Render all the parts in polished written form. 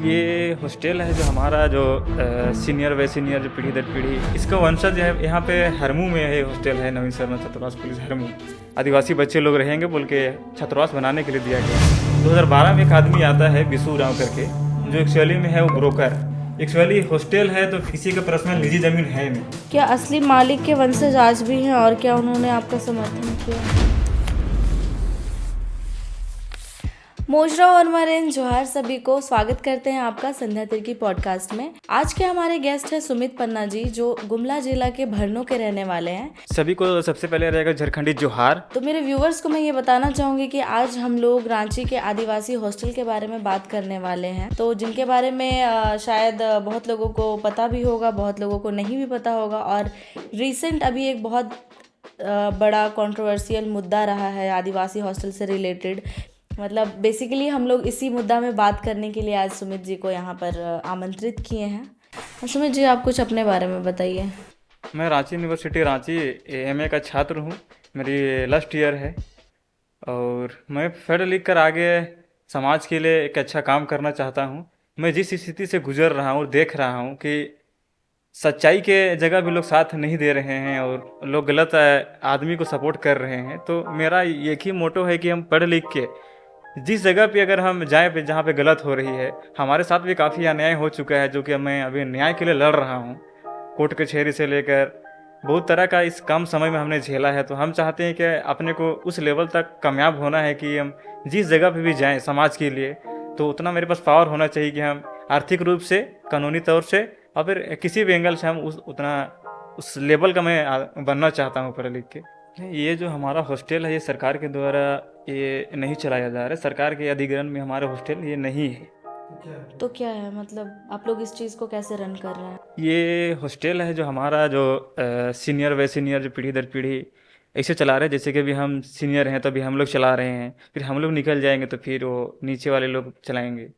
ये हॉस्टल है जो हमारा जो सीनियर व सीनियर जो पीढ़ी दर पीढ़ी इसका वंशज है। यहाँ पे हरमू में है हॉस्टल है, नवीन शर्मा छात्रावास पुलिस हरमू। आदिवासी बच्चे लोग रहेंगे बोल के छात्रावास बनाने के लिए दिया गया। 2012 में एक आदमी आता है बिशु राव करके, जो एक्चुअली में है वो ब्रोकर। एक्चुअली हॉस्टल है तो किसी का पर्सनल निजी जमीन है नहीं। क्या असली मालिक के वंशज आज भी हैं और क्या उन्होंने आपका समर्थन किया? मोजरा और मरेन जोहार सभी को स्वागत करते हैं आपका संध्या तिर्की पॉडकास्ट में। आज के हमारे गेस्ट हैं सुमित पन्ना जी, जो गुमला जिला के भरनों के रहने वाले हैं। सभी को सबसे पहले रहेगा झारखंडी जोहार। तो मेरे व्यूवर्स को मैं ये बताना चाहूंगी कि आज हम लोग रांची के आदिवासी हॉस्टल के बारे में बात करने वाले हैं, तो जिनके बारे में शायद बहुत लोगों को पता भी होगा, बहुत लोगों को नहीं भी पता होगा। और रिसेंट अभी एक बहुत बड़ा कंट्रोवर्शियल मुद्दा रहा है आदिवासी हॉस्टल से रिलेटेड। मतलब बेसिकली हम लोग इसी मुद्दा में बात करने के लिए आज सुमित जी को यहाँ पर आमंत्रित किए हैं। सुमित जी, आप कुछ अपने बारे में बताइए। मैं रांची यूनिवर्सिटी रांची एमए का छात्र हूँ। मेरी लास्ट ईयर है और मैं पढ़ लिख कर आगे समाज के लिए एक अच्छा काम करना चाहता हूँ। मैं जिस स्थिति से गुजर रहा हूँ, देख रहा हूँ कि सच्चाई के जगह भी लोग साथ नहीं दे रहे हैं और लोग गलत आदमी को सपोर्ट कर रहे हैं। तो मेरा एक ही मोटो है कि हम पढ़ लिख के जिस जगह पे अगर हम जाएं पे जहाँ पे गलत हो रही है, हमारे साथ भी काफ़ी अन्याय हो चुका है, जो कि मैं अभी न्याय के लिए लड़ रहा हूँ। कोर्ट कचहरी से लेकर बहुत तरह का इस कम समय में हमने झेला है। तो हम चाहते हैं कि अपने को उस लेवल तक कामयाब होना है कि हम जिस जगह पे भी जाएं समाज के लिए, तो उतना मेरे पास पावर होना चाहिए कि हम आर्थिक रूप से, कानूनी तौर से और फिर किसी भी एंगल से हम उस लेवल का मैं बनना चाहता हूँ पढ़ लिख के। ये जो हमारा हॉस्टल है ये सरकार के द्वारा ये नहीं चलाया जा रहा है। सरकार के अधिग्रहण में हमारा हॉस्टल ये नहीं है। तो क्या है, मतलब आप लोग इस चीज़ को कैसे रन कर रहे हैं? ये हॉस्टल है जो हमारा जो सीनियर व सीनियर जो पीढ़ी दर पीढ़ी ऐसे चला रहे हैं। जैसे कि अभी हम सीनियर हैं तो अभी हम लोग चला रहे हैं, फिर हम लोग निकल जाएंगे तो फिर वो नीचे वाले लोग चलाएंगे।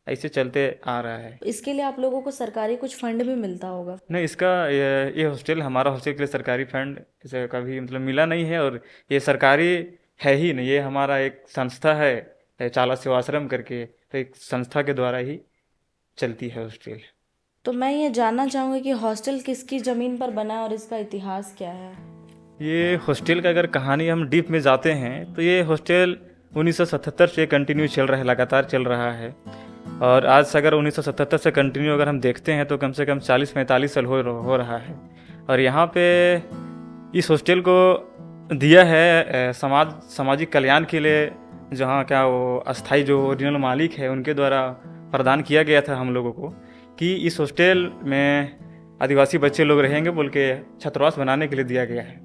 ऐसे चलते आ रहा है। इसके लिए आप लोगों को सरकारी कुछ फंड भी मिलता होगा? नहीं, इसका ये हॉस्टल हमारा हॉस्टल के लिए सरकारी फंड इसे कभी मतलब मिला नहीं है और ये सरकारी है ही नहीं। ये हमारा एक संस्था है चाला सेवा आश्रम करके, तो एक संस्था के द्वारा ही चलती है हॉस्टल। तो मैं ये जानना चाहूँगी कि हॉस्टल किसकी ज़मीन पर बना है और इसका इतिहास क्या है? ये हॉस्टल का अगर कहानी हम डीप में जाते हैं तो ये हॉस्टल 1977 से कंटिन्यू चल रहा है, लगातार चल रहा है। और आज से अगर 1977 से कंटिन्यू अगर हम देखते हैं तो कम से कम 40-45 साल हो रहा है। और यहाँ पे इस हॉस्टल को दिया है सामाजिक कल्याण के लिए, जहाँ क्या वो अस्थाई जो ओरिजिनल मालिक है उनके द्वारा प्रदान किया गया था हम लोगों को कि इस हॉस्टल में आदिवासी बच्चे लोग रहेंगे बोल के छात्रावास बनाने के लिए दिया गया है।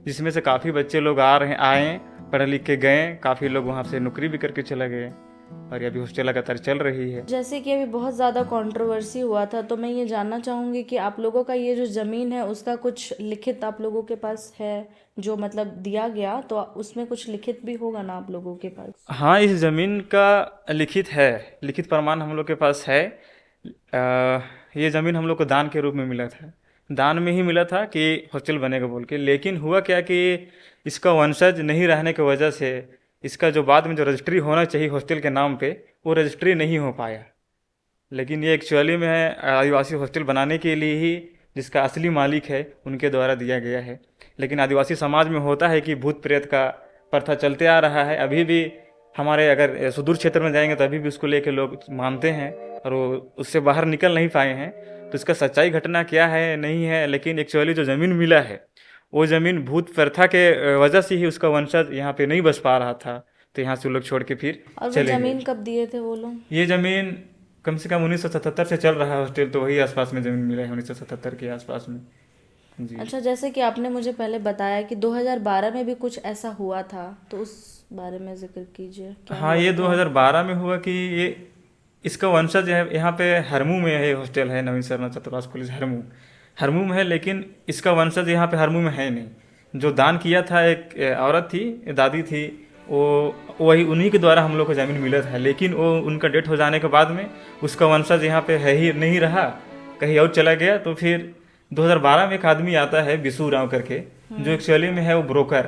जिसमें से काफ़ी बच्चे लोग आए, पढ़ लिख के गए, काफ़ी लोग वहाँ से नौकरी भी करके चले गए और ये अभी हॉस्टल लगातार चल रही है। जैसे कि अभी बहुत ज़्यादा कंट्रोवर्सी हुआ था, तो मैं ये जानना चाहूँगी कि आप लोगों का ये जो ज़मीन है उसका कुछ लिखित आप लोगों के पास है? जो मतलब दिया गया तो उसमें कुछ लिखित भी होगा ना आप लोगों के पास? हाँ, इस ज़मीन का लिखित है, लिखित प्रमाण हम लोग के पास है। ये ज़मीन हम लोग को दान के रूप में मिला था, दान में ही मिला था कि हॉस्टल बनेगा बोल के। लेकिन हुआ क्या कि इसका वंशज नहीं रहने की वजह से इसका जो बाद में जो रजिस्ट्री होना चाहिए हॉस्टल के नाम पे, वो रजिस्ट्री नहीं हो पाया। लेकिन ये एक्चुअली में है आदिवासी हॉस्टल बनाने के लिए ही जिसका असली मालिक है उनके द्वारा दिया गया है। लेकिन आदिवासी समाज में होता है कि भूत प्रेत का प्रथा चलते आ रहा है। अभी भी हमारे अगर सुदूर क्षेत्र में जाएंगे तो अभी भी उसको लेके लोग मानते हैं और वो उससे बाहर निकल नहीं पाए हैं। तो इसका सच्चाई घटना क्या है नहीं है, लेकिन एक्चुअली जो ज़मीन मिला है वो ज़मीन भूत प्रथा के वजह से ही उसका वंशज यहाँ पे नहीं बस पा रहा था, तो यहाँ से लोग छोड़ के फिर और वो चले गए। ज़मीन कब दिए थे वो लोग? ये ज़मीन कम से कम 1977 से चल रहा है हॉस्टल, तो वही आसपास में ज़मीन मिला है 1977 के आसपास में जी। अच्छा, जैसे कि आपने मुझे पहले बताया कि 2012 में भी कुछ ऐसा हुआ था, तो उस बारे में जिक्र कीजिए। क्या हाँ, हुआ ये था? 2012 में हुआ कि ये इसका वंशज है यहाँ पे हरमू में है हॉस्टल है, नवीन शर्मा छात्रावास पुलिस हरमू में है। लेकिन इसका वंशज यहाँ पे हरमू में है नहीं। जो दान किया था एक औरत थी, दादी थी, वो वही उन्हीं के द्वारा हम लोग को ज़मीन मिला था। लेकिन वो उनका डेथ हो जाने के बाद में उसका वंशज यहाँ पे है ही नहीं रहा, कहीं और चला गया। तो फिर 2012 में एक आदमी आता है बिशु राव करके, जो एक्चुअली में है वो ब्रोकर।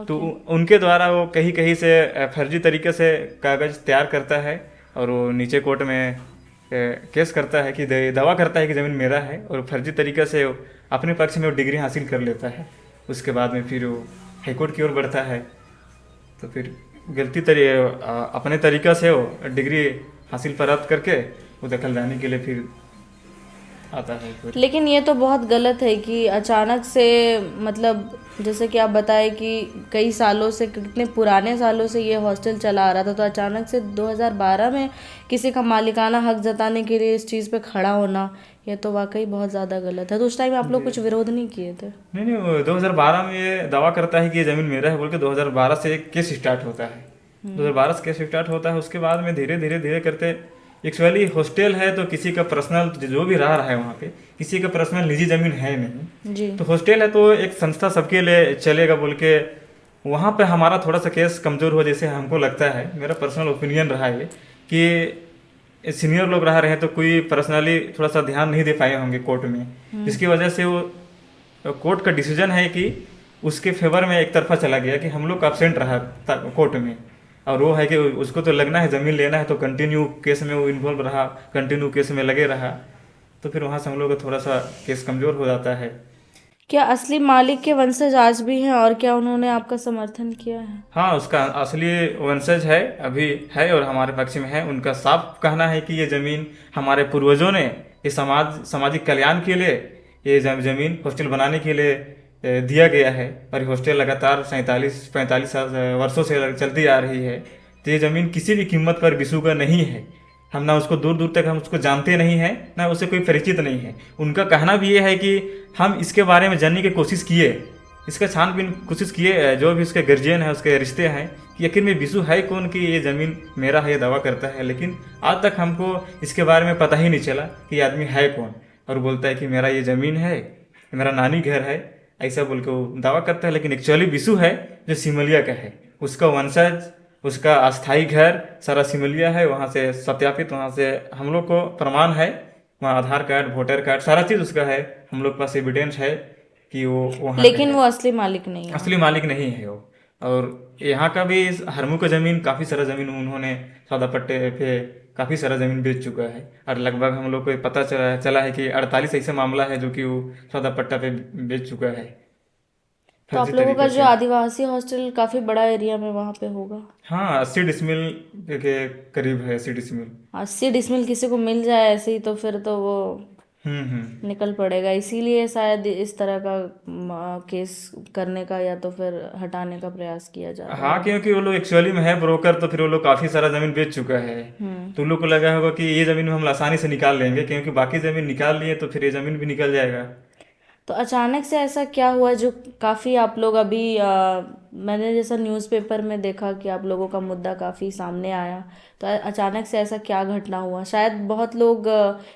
तो उनके द्वारा वो कहीं कहीं से फर्जी तरीके से कागज़ तैयार करता है और वो नीचे कोर्ट में केस करता है कि दावा करता है कि ज़मीन मेरा है, और फर्जी तरीके से वो अपने पक्ष में वो डिग्री हासिल कर लेता है। उसके बाद में फिर वो हाईकोर्ट की ओर बढ़ता है, तो फिर अपने तरीक़ा से वो डिग्री हासिल प्राप्त करके वो दखलंदाजी के लिए फिर आता है कोर्ट। लेकिन ये तो बहुत गलत है कि अचानक से, मतलब जैसे कि आप बताए कि कई सालों से, कितने पुराने सालों से ये हॉस्टल चला आ रहा था, तो अचानक से 2012 में किसी का मालिकाना हक जताने के लिए इस चीज़ पे खड़ा होना, ये तो वाकई बहुत ज़्यादा गलत है। तो उस टाइम आप लोग कुछ विरोध नहीं किए थे? नहीं, वो 2012 में ये दावा करता है कि ये ज़मीन मेरा है बोल के 2012 से एक केस स्टार्ट होता है। 2012 से केस स्टार्ट होता है, उसके बाद में धीरे धीरे धीरे करते, एक्चुअली हॉस्टल है तो किसी का पर्सनल जो भी रह रहा है वहाँ पे, किसी का पर्सनल निजी ज़मीन है नहीं जी। तो हॉस्टल है तो एक संस्था सबके लिए चलेगा बोल के वहाँ पे हमारा थोड़ा सा केस कमज़ोर हो, जैसे हमको लगता है, मेरा पर्सनल ओपिनियन रहा है कि सीनियर लोग रह रहे हैं तो कोई पर्सनली थोड़ा सा ध्यान नहीं दे पाए होंगे कोर्ट में, जिसकी वजह से वो कोर्ट का डिसीजन है कि उसके फेवर में एक तरफा चला गया कि हम लोग एब्सेंट रहा कोर्ट में, और वो है कि उसको तो लगना है, ज़मीन लेना है, तो कंटिन्यू केस में वो इन्वॉल्व रहा, कंटिन्यू केस में लगे रहा, तो फिर वहाँ से हम लोग का थोड़ा सा केस कमज़ोर हो जाता है। क्या असली मालिक के वंशज आज भी हैं, और क्या उन्होंने आपका समर्थन किया है? हाँ, उसका असली वंशज है, अभी है और हमारे पक्ष में है। उनका साफ कहना है कि ये ज़मीन हमारे पूर्वजों ने ये सामाजिक कल्याण के लिए ये ज़मीन हॉस्टल बनाने के लिए दिया गया है, और हॉस्टल लगातार 47-45 वर्षों से चलती आ रही है। तो ये ज़मीन किसी भी कीमत पर बिसू का नहीं है। हम ना उसको दूर दूर तक हम उसको जानते नहीं हैं, ना उससे कोई परिचित नहीं है। उनका कहना भी ये है कि हम इसके बारे में जानने की कोशिश किए, इसका छानबीन कोशिश किए, जो भी उसके गर्जियन है, उसके रिश्ते हैं, कि आखिर में बिसू है कौन कि ये ज़मीन मेरा है, ये दावा करता है, लेकिन आज तक हमको इसके बारे में पता ही नहीं चला कि ये आदमी है कौन, और बोलता है कि मेरा ये ज़मीन है, मेरा नानी घर है, ऐसा बोल के वो दावा करता है। लेकिन एक्चुअली बिसू है जो सिमलिया का है, उसका वंशज, उसका अस्थाई घर सारा सिमलिया है, वहाँ से सत्यापित, वहाँ से हम लोग को प्रमाण है, वहाँ आधार कार्ड, वोटर कार्ड, सारा चीज़ उसका है, हम लोग के पास एविडेंस है कि वो वहाँ लेकिन वो असली मालिक नहीं है। असली मालिक नहीं है वो। और यहाँ का भी हरमू का ज़मीन, काफ़ी सारा ज़मीन उन्होंने सौदा पट्टे पे काफ़ी सारा ज़मीन बेच चुका है, और लगभग हम लोग को पता चला है कि 48 ऐसा मामला है जो कि वो सौदा पट्टा पे बेच चुका है। तो आप लोगों का जो आदिवासी हॉस्टल काफी बड़ा एरिया में वहाँ पे होगा? हाँ, 80 डिसमिल के करीब है, 80 डिसमिल। 80 डिसमिल किसी को मिल जाए ऐसे ही तो फिर तो वो निकल पड़ेगा, इसीलिए शायद इस तरह का केस करने का या तो फिर हटाने का प्रयास किया जा रहा है। हाँ, क्योंकि वो लोग एक्चुअली में है ब्रोकर, तो फिर वो लोग काफ़ी सारा ज़मीन बेच चुका है, तो लोग को लगा होगा कि ये ज़मीन हम आसानी से निकाल लेंगे, क्योंकि बाकी ज़मीन निकाल लिए तो फिर ये ज़मीन भी निकल जाएगा। तो अचानक से ऐसा क्या हुआ जो काफ़ी आप लोग अभी मैंने जैसा न्यूज़पेपर में देखा कि आप लोगों का मुद्दा काफ़ी सामने आया, तो अचानक से ऐसा क्या घटना हुआ? शायद बहुत लोग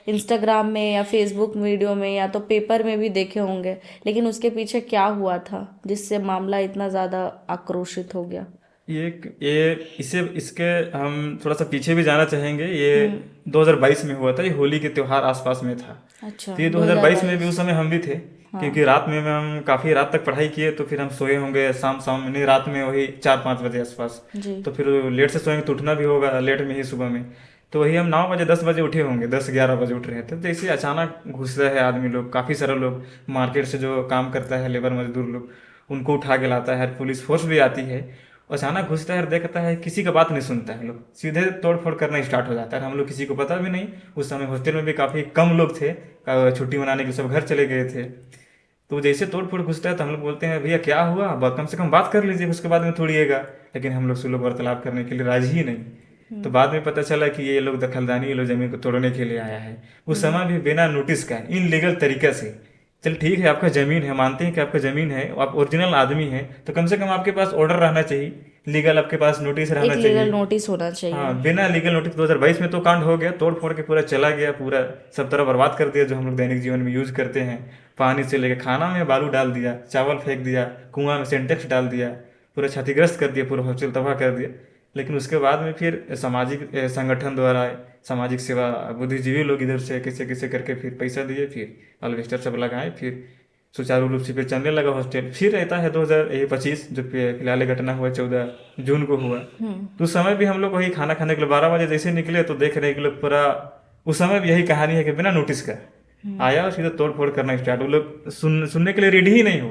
इंस्टाग्राम में या फेसबुक वीडियो में या तो पेपर में भी देखे होंगे, लेकिन उसके पीछे क्या हुआ था जिससे मामला इतना ज़्यादा आक्रोशित हो गया? इसके हम थोड़ा सा पीछे भी जाना चाहेंगे। ये 2022 में हुआ था, ये होली के त्योहार आसपास में था। अच्छा, तो ये 2022 में भी उस समय हम भी थे, क्योंकि रात में हम काफ़ी रात तक पढ़ाई किए, तो फिर हम सोए होंगे शाम नहीं, रात में वही 4-5 बजे आसपास, तो फिर लेट से सोएंगे तो उठना भी होगा लेट में ही सुबह में, तो वही हम 9 बजे 10 बजे उठे होंगे, 10-11 बजे उठ रहे थे। तो ऐसे अचानक घुसते हैं आदमी लोग, काफ़ी सारे लोग, मार्केट से जो काम करता है लेबर मजदूर लोग, उनको उठा के लाता है, पुलिस फोर्स भी आती है, अचानक घुसता है, देखता है किसी का बात नहीं सुनता है, लोग सीधे तोड़ फोड़ करना स्टार्ट हो जाता है। हम लोग किसी को पता भी नहीं, उस समय हॉस्टल में भी काफ़ी कम लोग थे, छुट्टी मनाने के सब घर चले गए थे। तो जैसे तोड़ फोड़ घुसता है तो हम लोग बोलते हैं भैया क्या हुआ, कम से कम बात कर लीजिए, उसके बाद में तोड़िएगा, लेकिन हम लोग से लोग वार्तालाप करने के लिए राजी ही नहीं। तो बाद में पता चला कि ये लोग दखलदानी, ये लोग जमीन को तोड़ने के लिए आया है, उस समय भी बिना नोटिस का, इनलीगल तरीके से। चल ठीक है, आपका ज़मीन है, मानते हैं कि आपका ज़मीन है, आप ओरिजिनल आदमी है, तो कम से कम आपके पास ऑर्डर रहना चाहिए, लीगल आपके पास नोटिस रहना चाहिए, लीगल नोटिस होना चाहिए। हाँ, बिना लीगल नोटिस 2022 में तो कांड हो गया, तोड़ फोड़ के पूरा चला गया, पूरा सब तरह बर्बाद कर दिया जो हम लोग दैनिक जीवन में यूज करते हैं। पानी से लेकर खाना में बालू डाल दिया, चावल फेंक दिया, कुआं में सिंटेक्स डाल दिया, पूरा क्षतिग्रस्त कर दिया, पूरा हॉस्टल तबाह कर दिया। लेकिन उसके बाद में फिर सामाजिक संगठन द्वारा, सामाजिक सेवा, बुद्धिजीवी लोग इधर से कैसे कैसे करके फिर पैसा दिए, फिर अल्वेस्टर सब लगाए, फिर सुचारू रूप से फिर चलने लगा हॉस्टल। फिर रहता है 2025 जो फिलहाल घटना हुआ 14 जून को हुआ, तो उस समय भी हम लोग वही खाना खाने के लिए 12 बजे जैसे निकले तो देख रहे कि लोग पूरा उस समय भी यही कहानी है कि बिना नोटिस का आया और सीधा तोड़ फोड़ करना स्टार्ट। वो लोग सुनने के लिए रेडी ही नहीं हो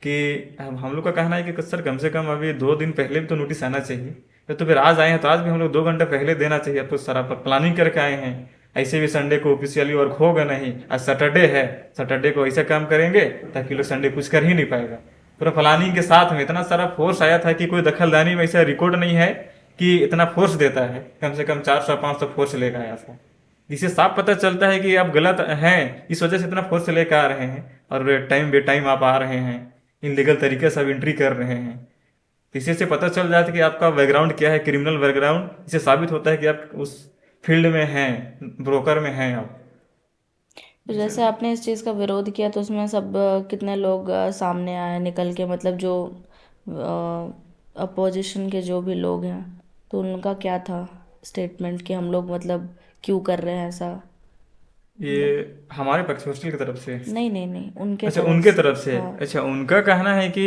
कि हम लोग का कहना है कि सर कम से कम अभी 2 दिन पहले भी तो नोटिस आना चाहिए। तो फिर आज आए हैं तो आज भी हम लोग 2 घंटे पहले देना चाहिए। अब तो सर आप प्लानिंग करके आए हैं, ऐसे भी संडे को ऑफिशियली वर्क होगा नहीं, आज सैटरडे है, सैटरडे को ऐसा काम करेंगे ताकि लोग संडे कुछ कर ही नहीं पाएगा। पूरा प्लानिंग के साथ में इतना सारा फोर्स आया था कि कोई दखलदानी में ऐसा रिकॉर्ड नहीं है कि इतना फोर्स देता है। कम से कम 400-500 फोर्स लेकर आया था, जिससे साफ पता चलता है कि आप गलत हैं, इस वजह से इतना फोर्स लेकर आ रहे हैं और टाइम बे टाइम आप आ रहे हैं, इनलीगल तरीके से आप एंट्री कर रहे हैं। तो इसी से पता चल जाता है कि आपका बैकग्राउंड क्या है, क्रिमिनल बैकग्राउंड। इससे साबित होता है कि आप उस फील्ड में हैं, ब्रोकर में हैं आप। तो जैसे आपने इस चीज़ का विरोध किया तो उसमें सब कितने लोग सामने आए निकल के, मतलब जो अपोजिशन के जो भी लोग हैं तो उनका क्या था स्टेटमेंट कि हम लोग मतलब क्यों कर रहे हैं ऐसा? ये हमारे पक्ष हॉस्टल की तरफ से? नहीं नहीं नहीं, उनके अच्छा, तरफ उनके से। तरफ से। हाँ। अच्छा, उनका कहना है कि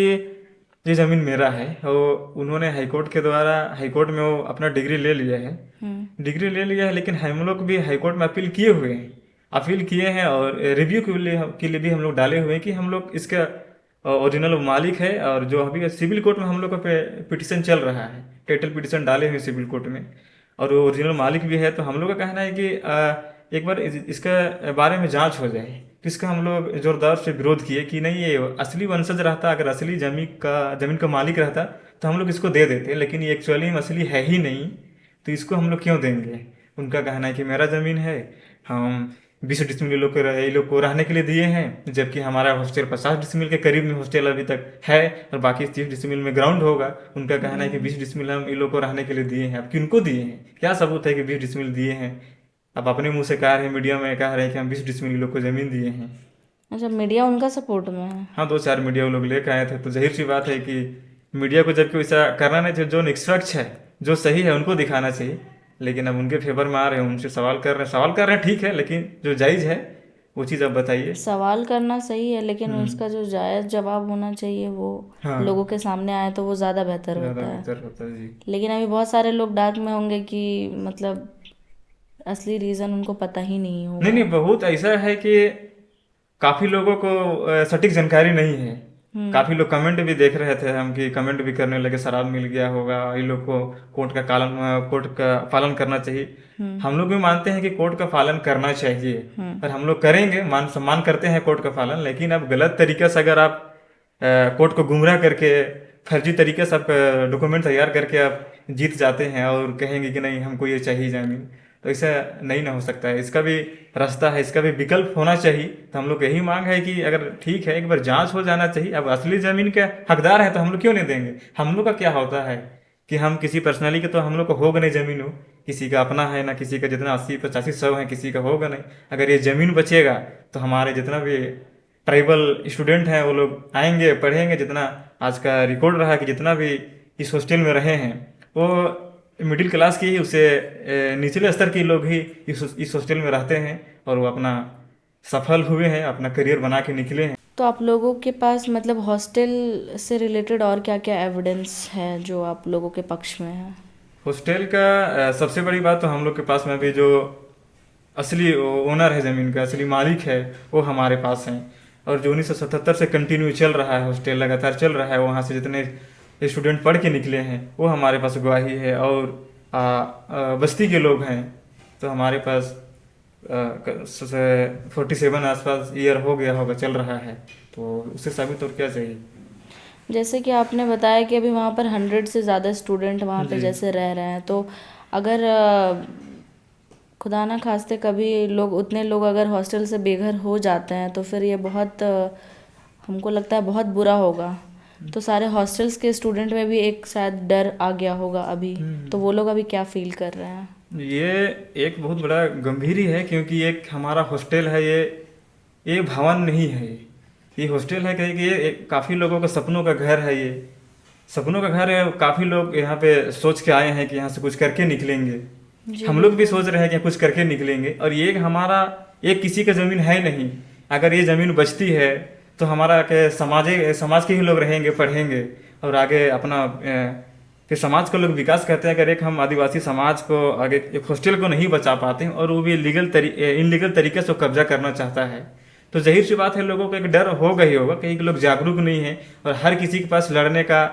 ये ज़मीन मेरा है और उन्होंने हाईकोर्ट के द्वारा, हाईकोर्ट में वो अपना डिग्री ले लिया है, डिग्री ले लिया है। लेकिन हम लोग भी हाईकोर्ट में अपील किए हुए हैं, अपील किए हैं और रिव्यू के लिए भी हम लोग डाले हुए हैं कि हम लोग इसका ओरिजिनल मालिक है। और जो अभी सिविल कोर्ट में हम लोग का पिटिशन चल रहा है, टाइटल पिटिशन डाले हुए सिविल कोर्ट में, और वो ओरिजिनल मालिक भी है। तो हम लोग का कहना है कि एक बार इसका बारे में जांच हो जाए। तो इसका हम लोग जोरदार से विरोध किए कि नहीं, ये असली वंशज रहता, अगर असली जमीन का मालिक रहता तो हम लोग इसको दे देते, लेकिन ये एक्चुअली में असली है ही नहीं, तो इसको हम लोग क्यों देंगे। उनका कहना है कि मेरा ज़मीन है, हम 20 डिसमिल ये लोग को रहने के लिए दिए हैं, जबकि हमारा हॉस्टल 50 डिसमिल के करीब में हॉस्टल अभी तक है और बाकी 30 डिसमिल में ग्राउंड होगा। उनका कहना है कि 20 डिसमिल हम इन लोग को रहने के लिए दिए हैं। अब किनको दिए हैं, क्या सबूत है कि 20 डिसमिल दिए हैं? अब अपने मुंह से कह रहे हैं, मीडिया में कह रहे हैं कि हम 20 डिसमिल इन लोग को ज़मीन दिए हैं। अच्छा, मीडिया उनका सपोर्ट में है? हाँ, 2-4 मीडिया वो लोग लेकर आए थे। तो जाहिर सी बात है कि मीडिया को जबकि वैसा करना नहीं चाहिए, जो निष्पक्ष है, जो सही है, उनको दिखाना चाहिए। लेकिन अब उनके फेवर में आ रहे हैं, उनसे सवाल कर रहे हैं, ठीक है, लेकिन जो जायज़ है वो चीज़ आप बताइए। सवाल करना सही है, लेकिन उसका जो जायज़ जवाब होना चाहिए वो हाँ, लोगों के सामने आए तो वो ज़्यादा बेहतर ज़्यादा होता है। बेहतर होता है जी। लेकिन अभी बहुत सारे लोग डार्क में होंगे कि मतलब असली रीज़न उनको पता ही नहीं नहीं होगा। नहीं, बहुत ऐसा है कि काफ़ी लोगों को सटीक जानकारी नहीं है। काफ़ी लोग कमेंट भी देख रहे थे हम, कि कमेंट भी करने लगे शराब मिल गया होगा, इन लोग को कोर्ट का पालन करना चाहिए। हम लोग भी मानते हैं कि कोर्ट का पालन करना चाहिए और हम लोग करेंगे, मान सम्मान करते हैं कोर्ट का पालन। लेकिन अब गलत तरीके से अगर आप कोर्ट को गुमराह करके, फर्जी तरीके से आप डॉक्यूमेंट तैयार करके आप जीत जाते हैं और कहेंगे कि नहीं हमको ये चाहिए ज़मीन, तो ऐसा नहीं ना हो सकता है। इसका भी रास्ता है, इसका भी विकल्प होना चाहिए। तो हम लोग यही मांग है कि अगर ठीक है, एक बार जांच हो जाना चाहिए। अब असली ज़मीन के हकदार है तो हम लोग क्यों नहीं देंगे? हम लोग का क्या होता है कि हम किसी पर्सनली के, तो हम लोग को होगा नहीं ज़मीन, हो किसी का अपना है ना, किसी का जितना 80-85-100 है, किसी का होगा नहीं। अगर ये ज़मीन बचेगा तो हमारे जितना भी ट्राइबल स्टूडेंट हैं वो लोग आएंगे, पढ़ेंगे। जितना आज का रिकॉर्ड रहा कि जितना भी इस हॉस्टल में रहे हैं वो मिडिल क्लास की ही, उससे निचले स्तर के लोग ही इस हॉस्टल में रहते हैं और वो अपना सफल हुए हैं, अपना करियर बना के निकले हैं। तो आप लोगों के पास मतलब हॉस्टल से रिलेटेड और क्या क्या एविडेंस है जो आप लोगों के पक्ष में है? हॉस्टल का सबसे बड़ी बात तो हम लोग के पास में अभी जो असली ओनर है ज़मीन का, असली मालिक है, वो हमारे पास हैं। और जो 1977 से कंटिन्यू चल रहा है, हॉस्टल लगातार चल रहा है, वहाँ से जितने स्टूडेंट पढ़ के निकले हैं वो हमारे पास गवाही है। और बस्ती के लोग हैं तो हमारे पास 47 आसपास ईयर हो गया होगा, चल रहा है, तो उससे साबित और क्या चाहिए। जैसे कि आपने बताया कि अभी वहाँ पर 100 से ज़्यादा स्टूडेंट वहाँ पे जी। जैसे रह रहे हैं, तो अगर खुदा ना खास्ते कभी उतने लोग अगर हॉस्टल से बेघर हो जाते हैं तो फिर ये बहुत हमको लगता है बहुत बुरा होगा। तो सारे हॉस्टल्स के स्टूडेंट में भी एक शायद डर आ गया होगा अभी, तो वो लोग अभी क्या फील कर रहे हैं? ये एक बहुत बड़ा गंभीर ही है, क्योंकि एक हमारा हॉस्टल है, ये भवन नहीं है। ये हॉस्टल है कि ये काफ़ी लोगों का सपनों का घर है। ये सपनों का घर है। काफ़ी लोग यहाँ पे सोच के आए हैं कि यहाँ से कुछ करके निकलेंगे। हम लोग भी सोच रहे हैं कि कुछ करके निकलेंगे। और ये हमारा एक किसी का ज़मीन है नहीं। अगर ये ज़मीन बचती है तो हमारा के समाज के ही लोग रहेंगे, पढ़ेंगे और आगे अपना फिर समाज का लोग विकास कहते हैं। अगर एक हम आदिवासी समाज को आगे एक हॉस्टल को नहीं बचा पाते हैं और वो भी इनलीगल तरीके से कब्जा करना चाहता है, तो जाहिर सी बात है लोगों को एक डर होगा ही होगा। कई लोग जागरूक नहीं है और हर किसी के पास लड़ने का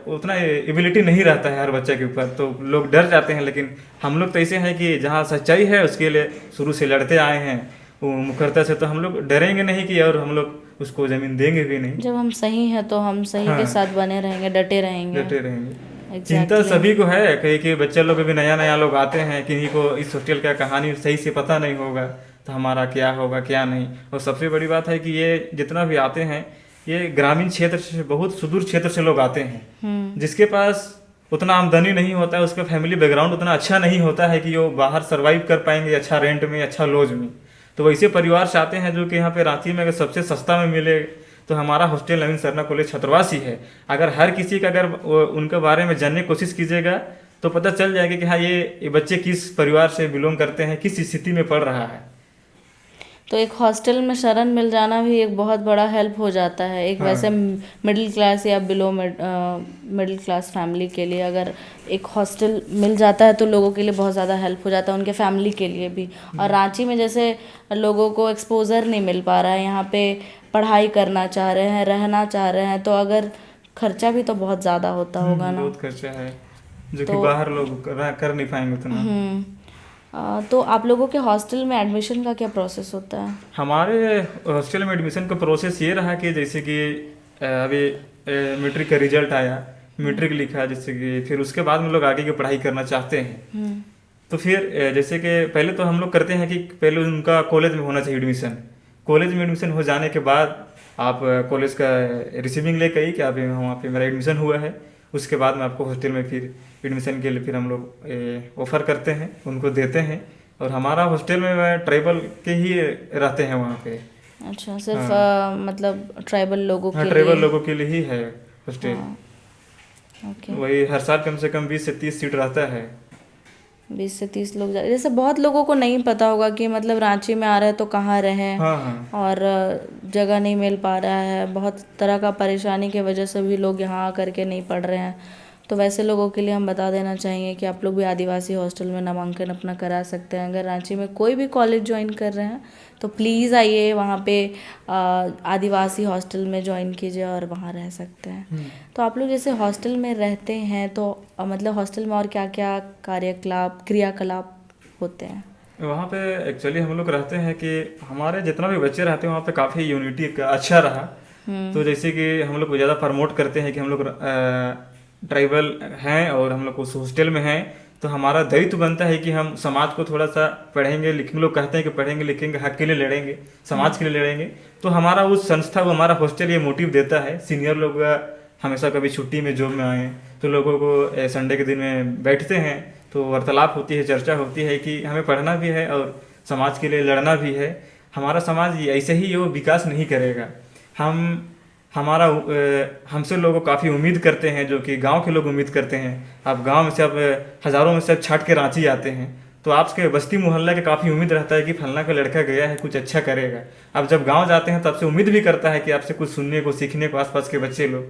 उतना एबिलिटी नहीं रहता है हर बच्चे के ऊपर, तो लोग डर जाते हैं। लेकिन हम लोग तो ऐसे हैं कि जहाँ सच्चाई है उसके लिए शुरू से लड़ते आए हैं वो मुखरता से, तो हम लोग डरेंगे नहीं कि और हम लोग उसको जमीन देंगे भी नहीं। जब हम सही हैं तो हम सही के हाँ। साथ बने रहेंगे, डटे रहेंगे। डटे रहेंगे। चिंता एग्जैक्टली। सभी को है, कई के बच्चे लोग भी नया नया लोग आते हैं, किन्हीं को इस हॉस्टल का कहानी सही से पता नहीं होगा तो हमारा क्या होगा क्या नहीं। और सबसे बड़ी बात है कि ये जितना भी आते हैं ये ग्रामीण क्षेत्र से, बहुत सुदूर क्षेत्र से लोग आते हैं, जिसके पास उतना आमदनी नहीं होता है, उसका फैमिली बैकग्राउंड उतना अच्छा नहीं होता है कि वो बाहर सर्वाइव कर पाएंगे अच्छा रेंट में, अच्छा लॉज में। तो वैसे परिवार से आते हैं जो कि यहाँ पे रांची में अगर सबसे सस्ता में मिले तो हमारा हॉस्टल नवीन सरना कॉलेज छात्रावास ही है। अगर हर किसी का अगर उनके बारे में जानने की कोशिश कीजिएगा तो पता चल जाएगा कि हाँ ये बच्चे किस परिवार से बिलोंग करते हैं, किस स्थिति में पढ़ रहा है। तो एक हॉस्टल में शरण मिल जाना भी एक बहुत बड़ा हेल्प हो जाता है। एक वैसे मिडिल क्लास या बिलो मिडिल क्लास फैमिली के लिए अगर एक हॉस्टल मिल जाता है तो लोगों के लिए बहुत ज़्यादा हेल्प हो जाता है, उनके फैमिली के लिए भी। और रांची में जैसे लोगों को एक्सपोजर नहीं मिल पा रहा है, यहाँ पे पढ़ाई करना चाह रहे हैं, रहना चाह रहे हैं, तो अगर खर्चा भी तो बहुत ज़्यादा होता होगा ना। बहुत खर्चा है जो कि बाहर लोग कर नहीं पाएंगे उतना। तो आप लोगों के हॉस्टल में एडमिशन का क्या प्रोसेस होता है? हमारे हॉस्टल में एडमिशन का प्रोसेस ये रहा कि जैसे कि अभी मैट्रिक का रिजल्ट आया, मैट्रिक लिखा, जैसे कि फिर उसके बाद में लोग आगे की पढ़ाई करना चाहते हैं तो फिर जैसे कि पहले तो हम लोग करते हैं कि पहले उनका कॉलेज में होना चाहिए एडमिशन। कॉलेज में एडमिशन हो जाने के बाद आप कॉलेज का रिसीविंग लेकर ही कि आप वहाँ पे मेरा एडमिशन हुआ है, उसके बाद में आपको हॉस्टल में फिर एडमिशन के लिए फिर हम लोग ऑफ़र करते हैं, उनको देते हैं। और हमारा हॉस्टल में ट्राइबल के ही रहते हैं वहाँ पे। अच्छा, सिर्फ मतलब ट्राइबल लोगों हाँ, के ट्राइबल लिए। लोगों के लिए ही है हॉस्टल। ओके। वही हर साल कम से कम 20 से 30 सीट रहता है। 20 से 30 लोग जैसे बहुत लोगों को नहीं पता होगा कि मतलब रांची में आ रहे हैं तो कहाँ रहें। हाँ हाँ और जगह नहीं मिल पा रहा है, बहुत तरह का परेशानी की वजह से भी लोग यहाँ आकर के नहीं पढ़ रहे हैं। तो वैसे लोगों के लिए हम बता देना चाहेंगे कि आप लोग भी आदिवासी हॉस्टल में नामांकन अपना करा सकते हैं। अगर रांची में कोई भी कॉलेज ज्वाइन कर रहे हैं तो प्लीज़ आइए वहाँ पे आदिवासी हॉस्टल में ज्वाइन कीजिए और वहाँ रह सकते हैं। तो आप लोग जैसे हॉस्टल में रहते हैं तो मतलब हॉस्टल में और क्या क्या क्रियाकलाप होते हैं? वहाँ पे एक्चुअली हम लोग रहते हैं कि हमारे जितना भी बच्चे रहते हैं वहाँ पे काफ़ी यूनिटी अच्छा रहा। तो जैसे कि हम लोग को ज़्यादा प्रमोट करते हैं कि हम लोग ट्राइबल हैं और हम लोग उस हॉस्टल में हैं, तो हमारा दायित्व बनता है कि हम समाज को थोड़ा सा पढ़ेंगे लिखेंगे। लोग कहते हैं कि पढ़ेंगे लिखेंगे हक के लिए लड़ेंगे, समाज के लिए लड़ेंगे। तो हमारा उस संस्था वो हमारा हॉस्टल ये मोटिव देता है। सीनियर लोग हमेशा कभी छुट्टी में जॉब में आए तो लोगों को संडे के दिन में बैठते हैं तो वार्तालाप होती है, चर्चा होती है कि हमें पढ़ना भी है और समाज के लिए लड़ना भी है। हमारा समाज ऐसे ही वो विकास नहीं करेगा। हमसे लोग काफ़ी उम्मीद करते हैं, जो कि गांव के लोग उम्मीद करते हैं। आप गांव में से अब हज़ारों में से अब छाट के रांची आते हैं तो आपके बस्ती मोहल्ला के काफ़ी उम्मीद रहता है कि फलना का लड़का गया है कुछ अच्छा करेगा। अब जब गांव जाते हैं तो आपसे उम्मीद भी करता है कि आपसे कुछ सुनने को सीखने को आसपास के बच्चे लोग।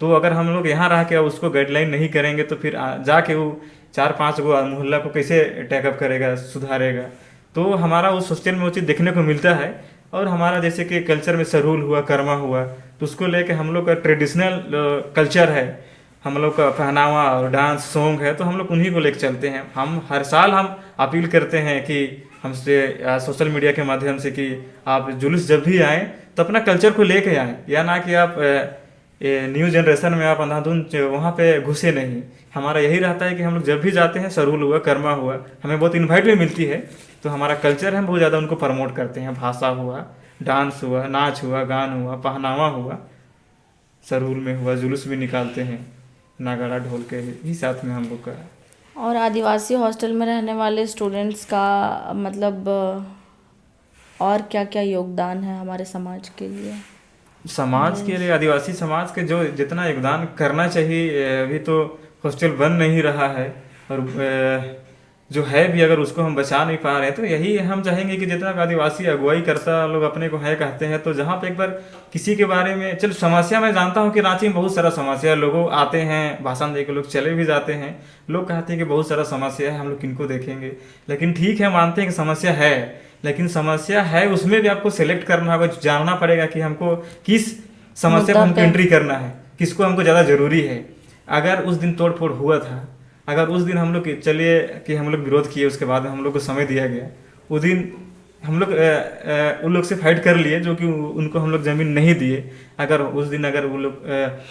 तो अगर हम लोग यहाँ रह के उसको गाइडलाइन नहीं करेंगे तो फिर जाके वो 4-5 गो मोहल्ला को कैसे टैकअप करेगा, सुधारेगा। तो हमारा उस हॉस्टल में वो चीज़ देखने को मिलता है। और हमारा जैसे कि कल्चर में सरूल हुआ, कर्मा हुआ, तो उसको लेके हम लोग का ट्रेडिशनल कल्चर है, हम लोग का पहनावा और डांस सॉन्ग है, तो हम लोग उन्हीं को लेके चलते हैं। हम हर साल हम अपील करते हैं कि हमसे सोशल मीडिया के माध्यम से कि आप जुलूस जब भी आएँ तो अपना कल्चर को लेके आएँ, या ना कि आप न्यू जनरेशन में आप अंधाधुंध वहाँ पे घुसे नहीं। हमारा यही रहता है कि हम लोग जब भी जाते हैं, सरूल हुआ, कर्मा हुआ, हमें बहुत इन्वाइट भी मिलती है, तो हमारा कल्चर है बहुत ज़्यादा उनको प्रमोट करते हैं। भाषा हुआ, डांस हुआ, नाच हुआ, गान हुआ, पहनावा हुआ, सरूल में हुआ, जुलूस भी निकालते हैं, नागाड़ा ढोल के ही साथ में हम लोग का। और आदिवासी हॉस्टल में रहने वाले स्टूडेंट्स का मतलब और क्या क्या योगदान है हमारे समाज के लिए? समाज के लिए आदिवासी समाज के जो जितना योगदान करना चाहिए, अभी तो हॉस्टल बन नहीं रहा है। और जो है भी अगर उसको हम बचा नहीं पा रहे हैं, तो यही हम चाहेंगे कि जितना भी आदिवासी अगुवाई करता लोग अपने को है कहते हैं, तो जहाँ पे एक बार किसी के बारे में, चलो समस्या मैं जानता हूँ कि रांची में बहुत सारा समस्या है, लोग आते हैं भाषण दे के लोग चले भी जाते हैं, लोग कहते हैं कि बहुत सारा समस्या है, हम लोग किनको देखेंगे। लेकिन ठीक है, मानते हैं कि समस्या है, लेकिन समस्या है उसमें भी आपको सेलेक्ट करना होगा, जानना पड़ेगा कि हमको किस समस्या पर मुद्दा हमको पे एंट्री करना है, किसको हमको ज़्यादा जरूरी है। अगर उस दिन तोड़ फोड़ हुआ था, अगर उस दिन हम लोग चलिए कि हम लोग विरोध किए, उसके बाद हम लोग को समय दिया गया, उस दिन हम लोग उन लोग से फाइट कर लिए जो कि उनको हम लोग ज़मीन नहीं दिए, अगर उस दिन अगर वो लोग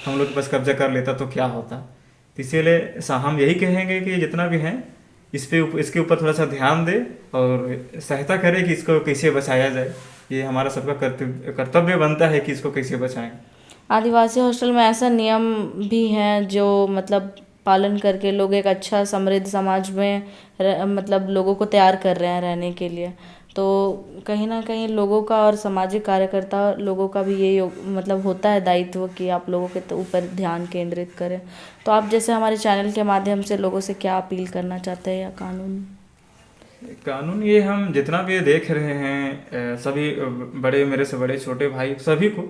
हम लोग के पास कब्जा कर लेता तो क्या होता। तो इसीलिए हम यही कहेंगे कि जितना भी है इसके ऊपर थोड़ा सा ध्यान दे और सहायता करे कि इसको कैसे बचाया जाए। ये हमारा सबका कर्तव्य बनता है कि इसको कैसे बचाएं। आदिवासी हॉस्टल में ऐसा नियम भी हैं जो मतलब पालन करके लोग एक अच्छा समृद्ध समाज में मतलब लोगों को तैयार कर रहे हैं रहने के लिए। तो कहीं ना कहीं लोगों का और सामाजिक कार्यकर्ता लोगों का भी ये मतलब होता है दायित्व कि आप लोगों के तो ऊपर ध्यान केंद्रित करें। तो आप जैसे हमारे चैनल के माध्यम से लोगों से क्या अपील करना चाहते हैं, या कानून ये हम जितना भी देख रहे हैं सभी बड़े, मेरे से बड़े छोटे भाई सभी को,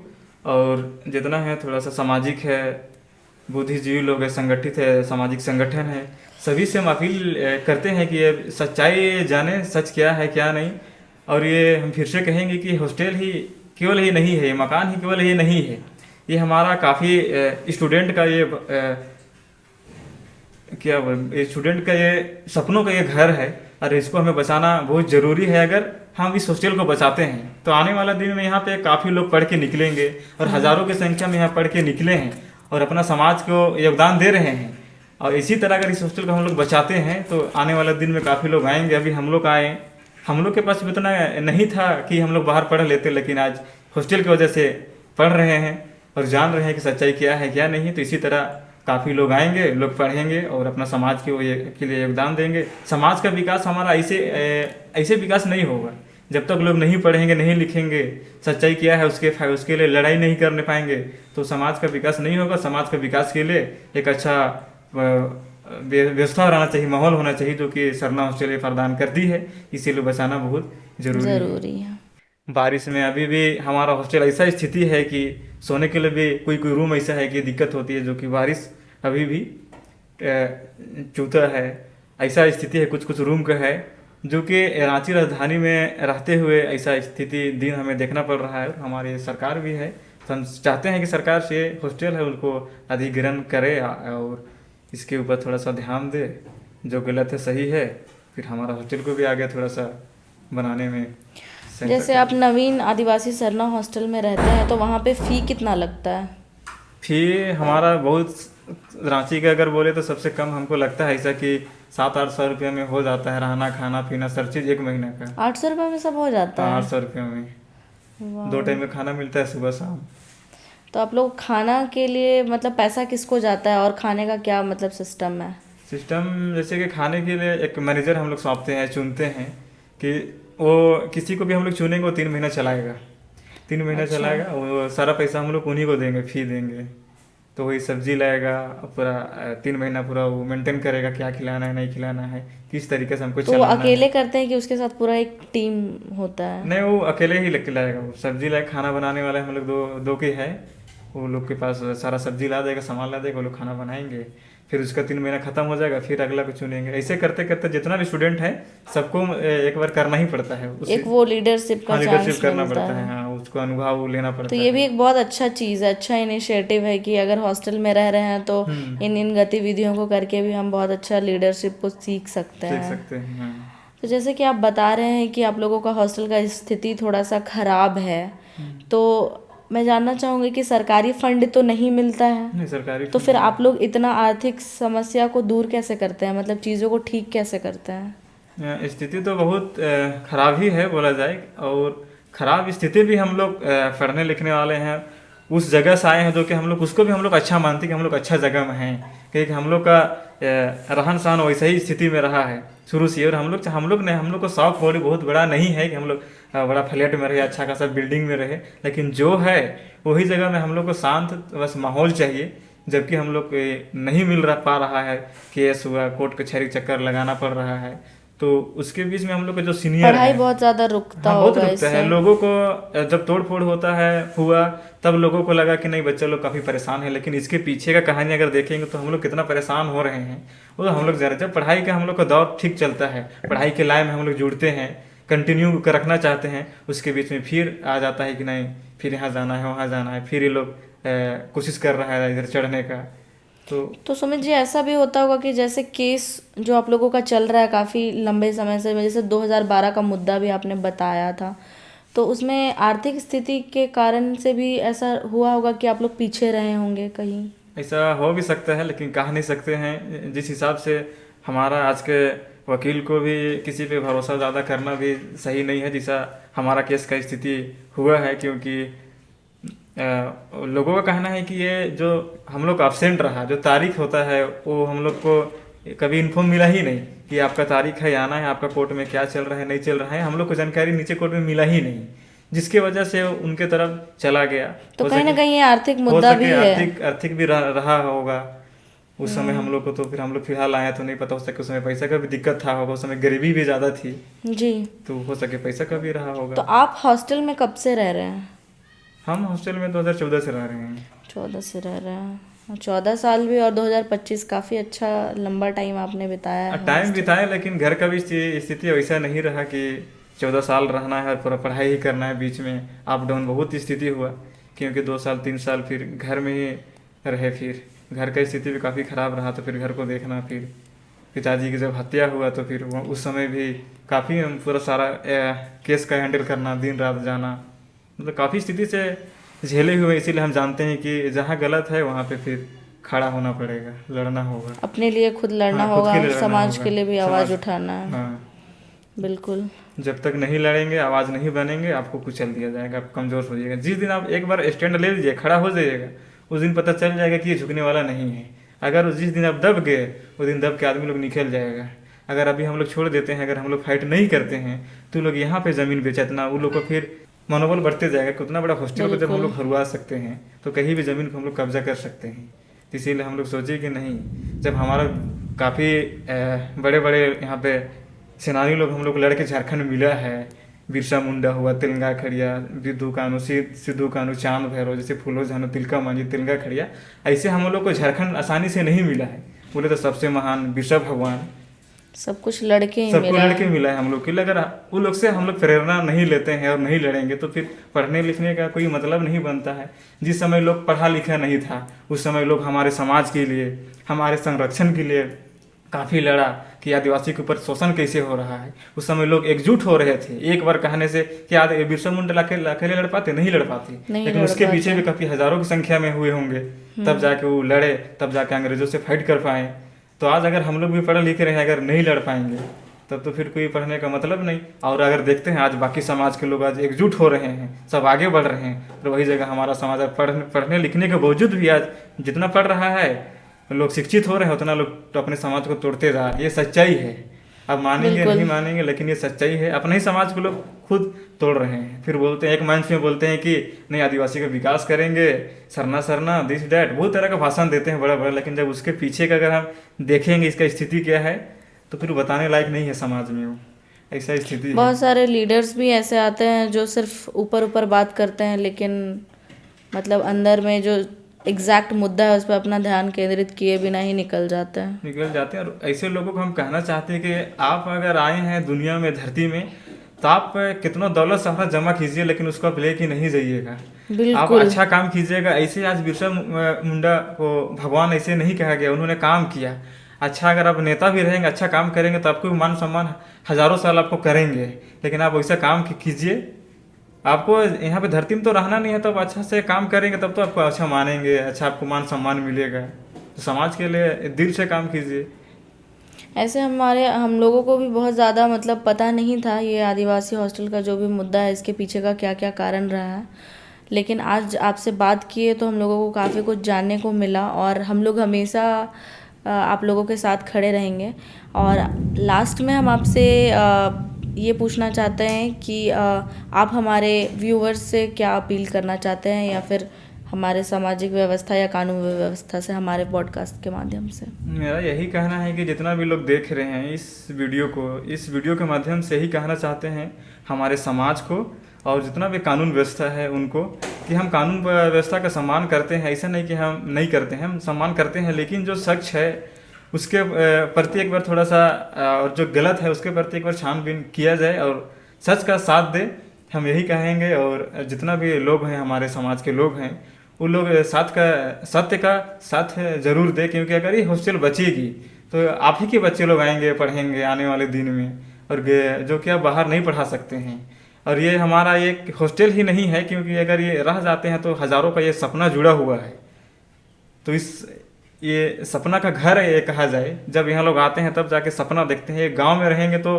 और जितना है थोड़ा सा सामाजिक है, बुद्धिजीवी लोग है, संगठित है, सामाजिक संगठन है, सभी से हम अपील करते हैं कि ये सच्चाई जाने, सच क्या है क्या नहीं। और ये हम फिर से कहेंगे कि हॉस्टल ही केवल ही नहीं है, ये मकान ही केवल ये नहीं है, ये हमारा काफ़ी स्टूडेंट का ये क्या स्टूडेंट का ये सपनों का ये घर है, और इसको हमें बचाना बहुत ज़रूरी है। अगर हम इस हॉस्टल को बचाते हैं तो आने वाला दिन में यहाँ पे काफ़ी लोग पढ़ के निकलेंगे, और हज़ारों की संख्या में यहाँ पढ़ के निकले हैं और अपना समाज को योगदान दे रहे हैं। और इसी तरह अगर इस हॉस्टल को हम लोग बचाते हैं तो आने वाले दिन में काफ़ी लोग आएंगे। अभी हम लोग आए, हम लोग के पास भी इतना नहीं था कि हम लोग बाहर पढ़ लेते, लेकिन आज हॉस्टल की वजह से पढ़ रहे हैं और जान रहे हैं कि सच्चाई क्या है क्या नहीं। तो इसी तरह काफ़ी लोग आएंगे, लोग पढ़ेंगे और अपना समाज के लिए योगदान देंगे। समाज का विकास हमारा ऐसे विकास नहीं होगा जब तक लोग नहीं पढ़ेंगे, नहीं लिखेंगे, सच्चाई क्या है उसके लिए लड़ाई नहीं करने पाएंगे, तो समाज का विकास नहीं होगा। समाज का विकास के लिए एक अच्छा व्यवस्था रहना चाहिए, माहौल होना चाहिए, जो कि सरना हॉस्टल प्रदान करती है। इसीलिए बचाना बहुत जरूरी है। बारिश में अभी भी हमारा हॉस्टल ऐसा स्थिति है कि सोने के लिए भी कोई रूम ऐसा है कि दिक्कत होती है, जो कि बारिश अभी भी चूता है। ऐसा स्थिति है, कुछ रूम का है, जो कि रांची राजधानी में रहते हुए ऐसा स्थिति दिन हमें देखना पड़ रहा है। हमारी सरकार भी है, तो हम चाहते हैं कि सरकार से हॉस्टल है उनको अधिग्रहण करे और इसके ऊपर थोड़ा सा ध्यान दे, जो गलत है सही है, फिर हमारा हॉस्टल को भी आगे थोड़ा सा बनाने में। जैसे आप नवीन आदिवासी सरना हॉस्टल में रहते हैं तो वहाँ पे फ़ी कितना लगता है? फ़ी हमारा बहुत, रांची का अगर बोले तो सबसे कम हमको लगता है ऐसा कि 700-800 रुपये में हो जाता है, रहना खाना पीना सब चीज़ एक महीने का। 800 रुपये में सब हो जाता है? 800 रुपये में 2 टाइम में खाना मिलता है, सुबह शाम। तो आप लोग खाना के लिए मतलब पैसा किसको जाता है और खाने का क्या मतलब सिस्टम है? सिस्टम जैसे कि खाने के लिए एक मैनेजर हम लोग सौंपते हैं, चुनते हैं कि वो किसी को भी हम लोग चुनेंगे, वो 3 महीना चलाएगा, 3 महीना अच्छा। चलाएगा, वो सारा पैसा हम लोग उन्हीं को देंगे, फी देंगे। तो वही सब्जी लाएगा, पूरा 3 महीना पूरा वो मेंटेन करेगा, क्या खिलाना है नहीं खिलाना है, किस तरीके से हमको तो वो चलाना अकेले है। करते हैं कि उसके साथ पूरा एक टीम होता है? नहीं, वो अकेले ही लेके लाएगा, वो सब्जी लाएगा, खाना बनाने वाले हम लोग दो के है, वो लोग के पास सारा सब्जी ला देगा, सामान ला देगा, वो लोग खाना बनाएंगे, फिर उसका 3 महीना खत्म हो जाएगा, फिर अगला को चुनेंगे। ऐसे करते करते जितना भी स्टूडेंट है सबको एक बार करना ही पड़ता है, एक वो लीडरशिप का लीडरशिप चांस करना मिलता पड़ता है। है, हाँ, उसको अनुभव लेना पड़ता तो है। ये भी एक बहुत अच्छा चीज़ है, अच्छा इनिशिएटिव है कि अगर हॉस्टल में रह रहे हैं तो इन गतिविधियों को करके भी हम बहुत अच्छा लीडरशिप को सीख सकते देख हैं। सकते हैं, हाँ। तो जैसे कि आप बता रहे हैं कि आप लोगों का हॉस्टल का स्थिति थोड़ा सा खराब है, तो मैं जानना चाहूँगी कि सरकारी फंड तो नहीं मिलता है, नहीं सरकारी तो फिर आप लोग इतना आर्थिक समस्या को दूर कैसे करते हैं, मतलब चीज़ों को ठीक कैसे करते हैं? स्थिति तो बहुत खराब ही है बोला जाए, और खराब स्थिति भी हम लोग पढ़ने लिखने वाले हैं, उस जगह से आए हैं, जो कि हम लोग उसको भी हम लोग अच्छा मानते हैं कि हम लोग अच्छा जगह में हैं, क्योंकि हम लोग का रहन सहन वैसे ही स्थिति में रहा है शुरू से। और हम लोग को शौक बहुत बड़ा नहीं है कि हम लोग बड़ा फ्लैट में रहे, अच्छा खासा बिल्डिंग में रहे, लेकिन जो है वही जगह में हम लोग को शांत बस माहौल चाहिए जबकि हम लोग को नहीं मिल रहा पा रहा है, केस हुआ, कोर्ट कचहरी चक्कर लगाना पड़ रहा है। तो उसके बीच में हम लोग के जो सीनियर पढ़ाई है, बहुत ज़्यादा रुकता हाँ बहुत होगा रुकता है। इससे। लोगों को जब तोड़ फोड़ होता है हुआ, तब लोगों को लगा कि नहीं बच्चे लोग काफ़ी परेशान है, लेकिन इसके पीछे का कहानी अगर देखेंगे तो हम लोग कितना परेशान हो रहे हैं। वो हम लोग जरा, जब पढ़ाई का हम लोग का दौर ठीक चलता है, पढ़ाई के लाइन में हम लोग जुड़ते हैं, कंटिन्यू कर रखना चाहते हैं, उसके बीच में फिर आ जाता है कि नहीं फिर यहाँ जाना है वहाँ जाना है, फिर ये लोग कोशिश कर रहा है इधर चढ़ने का। तो सुमित जी, ऐसा भी होता होगा कि जैसे केस जो आप लोगों का चल रहा है काफ़ी लंबे समय से, जैसे 2012 का मुद्दा भी आपने बताया था, तो उसमें आर्थिक स्थिति के कारण से भी ऐसा हुआ होगा कि आप लोग पीछे रहे होंगे कहीं। ऐसा हो भी सकता है, लेकिन कह नहीं सकते हैं। जिस हिसाब से हमारा आज के वकील को भी किसी पे भरोसा ज़्यादा करना भी सही नहीं है, जैसा हमारा केस का स्थिति हुआ है। क्योंकि लोगों का कहना है कि ये जो हम लोग अब्सेंट रहा, जो तारीख होता है वो हम लोग को कभी इन्फॉर्म मिला ही नहीं कि आपका तारीख है आना है, आपका कोर्ट में क्या चल रहा है नहीं चल रहा है, हम लोग को जानकारी नीचे कोर्ट में मिला ही नहीं, जिसके वजह से उनके तरफ चला गया। तो हो कहीं ना सके कहीं ये आर्थिक हो मुद्दा भी सके है। आर्थिक भी रहा होगा उस समय हम लोग को। तो फिर हम लोग फिलहाल आए तो नहीं पता, हो सके उस समय पैसा का भी दिक्कत था होगा, उस समय गरीबी भी ज़्यादा थी, जी। तो हो सके पैसा का भी रहा तो होगा। आप हॉस्टल में कब से रह रहे हैं? हम हॉस्टल में 2014 से रह रहे हैं। 14 से रह रहे हैं। 14 साल भी, और 2025 काफ़ी अच्छा लंबा टाइम आपने बिताया है। टाइम बिताए, लेकिन घर का भी स्थिति वैसा नहीं रहा कि 14 साल रहना है और पूरा पढ़ाई ही करना है। बीच में अप डाउन बहुत स्थिति हुआ, क्योंकि 2 साल 3 साल फिर घर में ही रहे, फिर घर का स्थिति भी काफ़ी ख़राब रहा, तो फिर घर को देखना, फिर पिताजी की जब हत्या हुआ तो फिर उस समय भी काफ़ी पूरा सारा केस का हैंडल करना, दिन रात जाना, मतलब काफ़ी स्थिति से झेले हुए। इसीलिए हम जानते हैं कि जहाँ गलत है वहाँ पे फिर खड़ा होना पड़ेगा, लड़ना होगा, अपने लिए खुद लड़ना हाँ, खुद के होगा, लिए लड़ना समाज होगा, के लिए भी आवाज़ समाज, उठाना है। हाँ। बिल्कुल। जब तक नहीं लड़ेंगे, आवाज़ नहीं बनेंगे, आपको कुचल दिया जाएगा, आप कमज़ोर हो जाइएगा। जिस दिन आप एक बार स्टैंड ले लीजिए, खड़ा हो जाइएगा, उस दिन पता चल जाएगा कि ये झुकने वाला नहीं है। अगर जिस दिन आप दब गए, उस दिन दब के आदमी लोग निकल जाएगा। अगर अभी हम लोग छोड़ देते हैं, अगर हम लोग फाइट नहीं करते हैं, तो लोग यहाँ पे ज़मीन बेचा, इतना वो लोग को फिर मनोबल बढ़ते जाएगा। कितना बड़ा हॉस्टल को जब हम लोग हरवा सकते हैं, तो कहीं भी ज़मीन को हम लोग कब्जा कर सकते हैं। इसीलिए हम लोग सोचे कि नहीं, जब हमारा काफ़ी बड़े बड़े यहाँ पे सेनानी लोग हम लोग लड़के झारखंड मिला है, बिरसा मुंडा हुआ, तिलंगा खड़िया, विद्यु कानू, सिद्धू कानू, चांद भैरव, जैसे फूलो झानो, तिलका मांझी, तिलंगा खड़िया, ऐसे हम लोग को झारखंड आसानी से नहीं मिला है। बोले तो सबसे महान बिरसा भगवान, सब कुछ लड़के ही सबको मिला लड़के है। मिला है हम लोग के लिए। अगर वो लोग से हम लोग प्रेरणा नहीं लेते हैं और नहीं लड़ेंगे, तो फिर पढ़ने लिखने का कोई मतलब नहीं बनता है। जिस समय लोग पढ़ा लिखा नहीं था, उस समय लोग हमारे समाज के लिए, हमारे संरक्षण के लिए काफ़ी लड़ा कि आदिवासी के ऊपर शोषण कैसे हो रहा है। उस समय लोग एकजुट हो रहे थे, एक बार कहने से क्या बिरसा मुंडा अकेले लड़ पाते? नहीं लड़ पाते, लेकिन उसके पीछे भी काफ़ी हजारों की संख्या में हुए होंगे, तब जाके वो लड़े, तब जाके अंग्रेजों से फाइट कर पाए। तो आज अगर हम लोग भी पढ़े लिखे रहे, अगर नहीं लड़ पाएंगे, तब तो फिर कोई पढ़ने का मतलब नहीं। और अगर देखते हैं आज बाकी समाज के लोग आज एकजुट हो रहे हैं, सब आगे बढ़ रहे हैं, तो वही जगह हमारा समाज पढ़ने लिखने के बावजूद भी आज जितना पढ़ रहा है, लोग शिक्षित हो रहे हैं, उतना लोग तो अपने समाज को तोड़ते जा रहे हैं। ये सच्चाई है, अब मानेंगे नहीं मानेंगे, लेकिन ये सच्चाई है। अपने ही समाज को लोग खुद तोड़ रहे हैं। फिर बोलते हैं, एक मंच में बोलते हैं कि नहीं आदिवासी का विकास करेंगे, सरना दिस डैट, बहुत तरह का भाषण देते हैं बड़ा बड़ा, लेकिन जब उसके पीछे का अगर हम देखेंगे इसका स्थिति क्या है, तो फिर बताने लायक नहीं है समाज में। वो ऐसा स्थिति है। बहुत सारे लीडर्स भी ऐसे आते हैं जो सिर्फ ऊपर ऊपर बात करते हैं, लेकिन मतलब अंदर में जो एग्जैक्ट मुद्दा है उस पर अपना ध्यान केंद्रित किए बिना ही निकल जाते हैं। और ऐसे लोगों को हम कहना चाहते हैं कि आप अगर आए हैं दुनिया में, धरती में, तो आप कितना दौलत सहारा जमा कीजिए, लेकिन उसको आप लेके नहीं जाइएगा। आप अच्छा काम कीजिएगा। ऐसे आज बिरसा मुंडा को भगवान ऐसे नहीं कहा गया, उन्होंने काम किया अच्छा। अगर आप नेता भी रहेंगे, अच्छा काम करेंगे, तो आपको मान सम्मान हजारों साल आपको करेंगे, लेकिन आप वैसा काम कीजिए। आपको यहाँ पे धरती में तो रहना नहीं है, तो आप अच्छा से काम करेंगे, तब तो आपको अच्छा मानेंगे, अच्छा आपको मान सम्मान मिलेगा। तो समाज के लिए दिल से काम कीजिए। ऐसे हम लोगों को भी बहुत ज़्यादा मतलब पता नहीं था ये आदिवासी हॉस्टल का जो भी मुद्दा है, इसके पीछे का क्या क्या कारण रहा है, लेकिन आज आपसे बात किए तो हम लोगों को काफ़ी कुछ जानने को मिला, और हम लोग हमेशा आप लोगों के साथ खड़े रहेंगे। और लास्ट में हम आपसे ये पूछना चाहते हैं कि आप हमारे व्यूवर्स से क्या अपील करना चाहते हैं, या फिर हमारे सामाजिक व्यवस्था या कानून व्यवस्था से हमारे पॉडकास्ट के माध्यम से। मेरा यही कहना है कि जितना भी लोग देख रहे हैं इस वीडियो के माध्यम से ही कहना चाहते हैं हमारे समाज को और जितना भी कानून व्यवस्था है उनको, कि हम कानून व्यवस्था का सम्मान करते हैं। ऐसा नहीं कि हम नहीं करते हैं, हम सम्मान करते हैं, लेकिन जो सच है उसके प्रति एक बार थोड़ा सा, और जो गलत है उसके प्रति एक बार छानबीन किया जाए और सच का साथ दे, हम यही कहेंगे। और जितना भी लोग हैं, हमारे समाज के लोग हैं, वो लोग सत्य का साथ जरूर दे, क्योंकि अगर ये हॉस्टल बचेगी तो आप ही के बच्चे लोग आएंगे, पढ़ेंगे आने वाले दिन में, और जो कि आप बाहर नहीं पढ़ा सकते हैं। और ये हमारा एक हॉस्टल ही नहीं है, क्योंकि अगर ये रह जाते हैं तो हज़ारों का ये सपना जुड़ा हुआ है। तो ये सपना का घर है ये कहा जाए। जब यहाँ लोग आते हैं तब जाके सपना देखते हैं। गांव में रहेंगे तो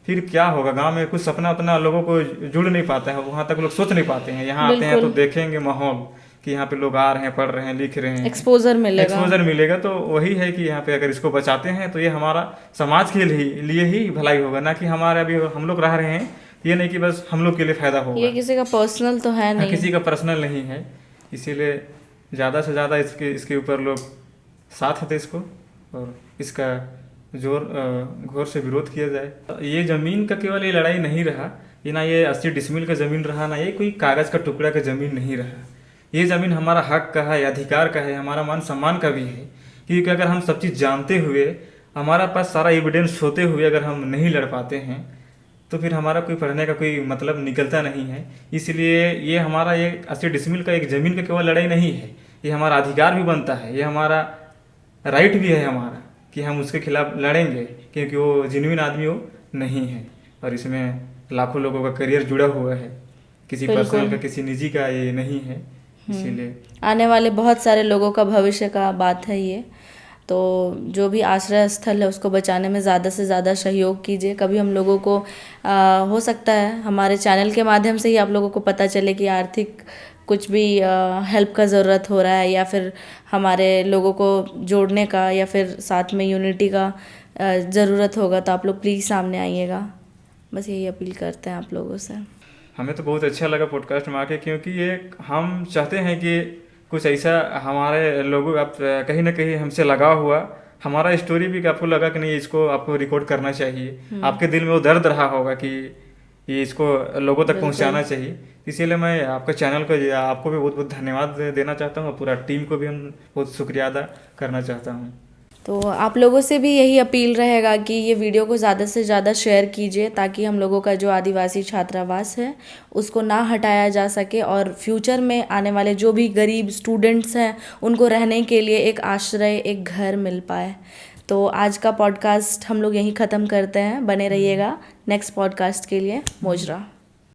फिर क्या होगा, गांव में कुछ सपना उतना लोगों को जुड़ नहीं पाता है, वहाँ तक लोग सोच नहीं पाते हैं। यहाँ आते हैं तो देखेंगे माहौल कि यहाँ पे लोग आ रहे हैं, पढ़ रहे हैं, लिख रहे हैं, एक्सपोजर मिलेगा। तो वही है कि यहाँ पे अगर इसको बचाते हैं तो ये हमारा समाज के लिए ही भलाई होगा, ना कि हमारे अभी हम लोग रह रहे हैं, ये नहीं कि बस हम लोग के लिए फायदा होगा। ये किसी का पर्सनल तो है नहीं, किसी का पर्सनल नहीं है। इसीलिए ज़्यादा से ज़्यादा इसके ऊपर लोग साथ दें इसको, और इसका घोर से विरोध किया जाए। ये ज़मीन का केवल ये लड़ाई नहीं रहा, ये ना ये 80 डिसमिल का ज़मीन रहा, ना ये कोई कागज़ का टुकड़ा का ज़मीन नहीं रहा। ये ज़मीन हमारा हक का है, अधिकार का है, हमारा मान सम्मान का भी है। क्योंकि अगर हम सब चीज़ जानते हुए, हमारा पास सारा एविडेंस होते हुए अगर हम नहीं लड़ पाते हैं तो फिर हमारा कोई पढ़ने का कोई मतलब निकलता नहीं है। इसलिए ये हमारा ये 80 डिसमिल का एक ज़मीन का केवल लड़ाई नहीं है, ये हमारा अधिकार भी बनता है, ये हमारा राइट भी है हमारा, कि हम उसके खिलाफ लड़ेंगे, क्योंकि वो जेन्युइन आदमी वो नहीं है। और इसमें लाखों लोगों का करियर जुड़ा हुआ है, किसी पर्सनल का, किसी निजी का ये नहीं है। इसीलिए आने वाले बहुत सारे लोगों का भविष्य का बात है ये। तो जो भी आश्रय स्थल है उसको बचाने में ज़्यादा से ज़्यादा सहयोग कीजिए। कभी हम लोगों को हो सकता है हमारे चैनल के माध्यम से ही आप लोगों को पता चले कि आर्थिक कुछ भी हेल्प का ज़रूरत हो रहा है, या फिर हमारे लोगों को जोड़ने का, या फिर साथ में यूनिटी का ज़रूरत होगा, तो आप लोग प्लीज़ सामने आइएगा। बस यही अपील करते हैं आप लोगों से। हमें तो बहुत अच्छा लगा पॉडकास्ट में आके, क्योंकि ये हम चाहते हैं कि कुछ ऐसा हमारे लोगों, आप कहीं ना कहीं हमसे लगा हुआ हमारा स्टोरी भी, कि आपको लगा कि नहीं इसको आपको रिकॉर्ड करना चाहिए, आपके दिल में वो दर्द रहा होगा कि ये इसको लोगों तक पहुंचाना चाहिए। इसीलिए मैं आपका चैनल को, आपको भी बहुत बहुत धन्यवाद देना चाहता हूँ, पूरा टीम को भी हम बहुत शुक्रिया अदा करना चाहता हूँ। तो आप लोगों से भी यही अपील रहेगा कि ये वीडियो को ज़्यादा से ज़्यादा शेयर कीजिए, ताकि हम लोगों का जो आदिवासी छात्रावास है उसको ना हटाया जा सके, और फ्यूचर में आने वाले जो भी गरीब स्टूडेंट्स हैं उनको रहने के लिए एक आश्रय, एक घर मिल पाए। तो आज का पॉडकास्ट हम लोग यहीं ख़त्म करते हैं। बने रहिएगा नेक्स्ट पॉडकास्ट के लिए। मोजरा।